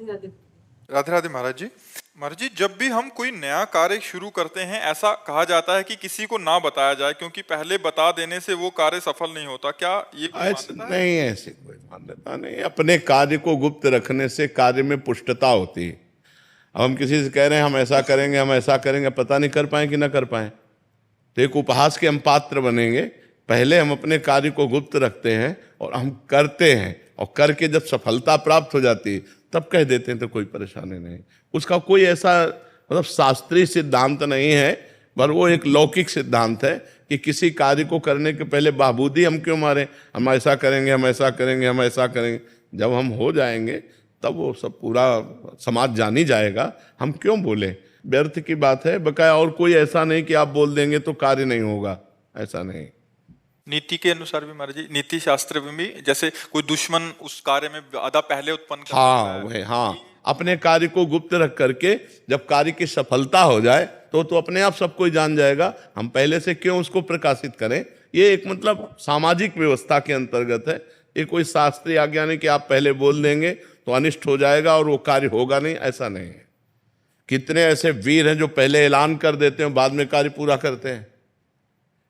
राधे राधे महाराज जी। महाराज जी, जब भी हम कोई नया कार्य शुरू करते हैं, ऐसा कहा जाता है कि किसी को ना बताया जाए, क्योंकि पहले बता देने से वो कार्य सफल नहीं होता। क्या ये कोई ऐसे मान्यता है? नहीं, ऐसे कोई मान्यता नहीं। अपने कार्य को गुप्त रखने से कार्य में पुष्टता होती है। अब हम किसी से कह रहे हैं हम ऐसा करेंगे, हम ऐसा करेंगे, पता नहीं कर पाए कि ना कर पाए, तो एक उपहास के हम पात्र बनेंगे। पहले हम अपने कार्य को गुप्त रखते हैं और हम करते हैं, और करके जब सफलता प्राप्त हो जाती है तब कह देते हैं, तो कोई परेशानी नहीं। उसका कोई ऐसा मतलब शास्त्रीय सिद्धांत नहीं है, पर वो एक लौकिक सिद्धांत है कि किसी कार्य को करने के पहले बाबूदी हम क्यों मारें, हम ऐसा करेंगे, हम ऐसा करेंगे, हम ऐसा करेंगे। जब हम हो जाएंगे तब वो सब पूरा समाज जान ही जाएगा, हम क्यों बोले, व्यर्थ की बात है बकाया। और कोई ऐसा नहीं कि आप बोल देंगे तो कार्य नहीं होगा, ऐसा नहीं। नीति के अनुसार भी महाराज जी, नीति शास्त्र में भी जैसे कोई दुश्मन उस कार्य में बाधा पहले उत्पन्न कर हाँ, देता है। वही, हाँ, अपने कार्य को गुप्त रख करके जब कार्य की सफलता हो जाए तो अपने आप सब कोई जान जाएगा। हम पहले से क्यों उसको प्रकाशित करें। ये एक मतलब सामाजिक व्यवस्था के अंतर्गत है। ये कोई शास्त्रीय आज्ञा नहीं कि आप पहले बोल देंगे तो अनिष्ट हो जाएगा और वो कार्य होगा नहीं, ऐसा नहीं है। कितने ऐसे वीर हैं जो पहले ऐलान कर देते हैं, बाद में कार्य पूरा करते हैं।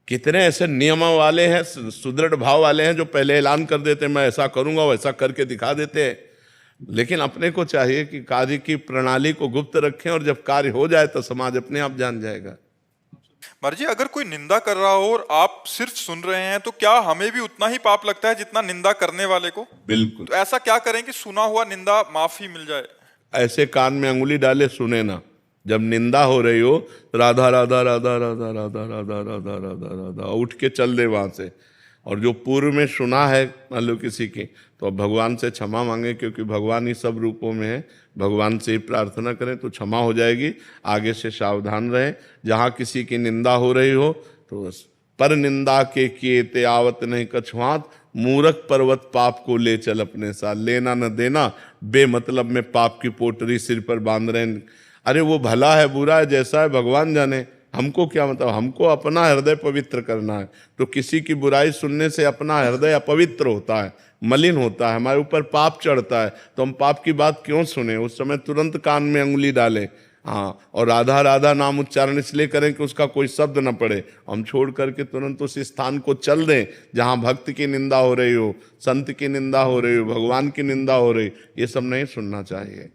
कितने ऐसे नियम वाले हैं, सुदृढ़ भाव वाले हैं जो पहले ऐलान कर देते हैं मैं ऐसा करूंगा, वैसा करके दिखा देते हैं। लेकिन अपने को चाहिए कि कार्य की प्रणाली को गुप्त रखें, और जब कार्य हो जाए तो समाज अपने आप जान जाएगा। महाराज जी, अगर कोई निंदा कर रहा हो और आप सिर्फ सुन रहे हैं, तो क्या हमें भी उतना ही पाप लगता है जितना निंदा करने वाले को? बिल्कुल। तो ऐसा क्या करें कि सुना हुआ निंदा माफी मिल जाए? ऐसे कान में अंगुली डाले सुने ना। जब निंदा हो रही हो, राधा राधा राधा राधा राधा राधा राधा राधा राधा उठ के चल दे वहां से। और जो पूर्व में सुना है मान लो किसी की, तो अब भगवान से क्षमा मांगे, क्योंकि भगवान ही सब रूपों में है। भगवान से ही प्रार्थना करें तो क्षमा हो जाएगी। आगे से सावधान रहें। जहाँ किसी की निंदा हो रही हो तो पर निंदा के किए ते आवत नहीं कछुआत, मूरख पर्वत पाप को ले चल अपने साथ, लेना न देना बेमतलब में पाप की पोटरी सिर पर बांध रहे हैं। अरे वो भला है बुरा है जैसा है भगवान जाने, हमको क्या मतलब। हमको अपना हृदय पवित्र करना है। तो किसी की बुराई सुनने से अपना हृदय अपवित्र होता है, मलिन होता है, हमारे ऊपर पाप चढ़ता है। तो हम पाप की बात क्यों सुने, उस समय तुरंत कान में अंगुली डालें। हाँ, और राधा राधा नाम उच्चारण इसलिए करें कि उसका कोई शब्द न पड़े। हम छोड़ करके तुरंत उस स्थान को चल दें जहाँ भक्त की निंदा हो रही हो, संत की निंदा हो रही हो, भगवान की निंदा हो रही, ये सब नहीं सुनना चाहिए।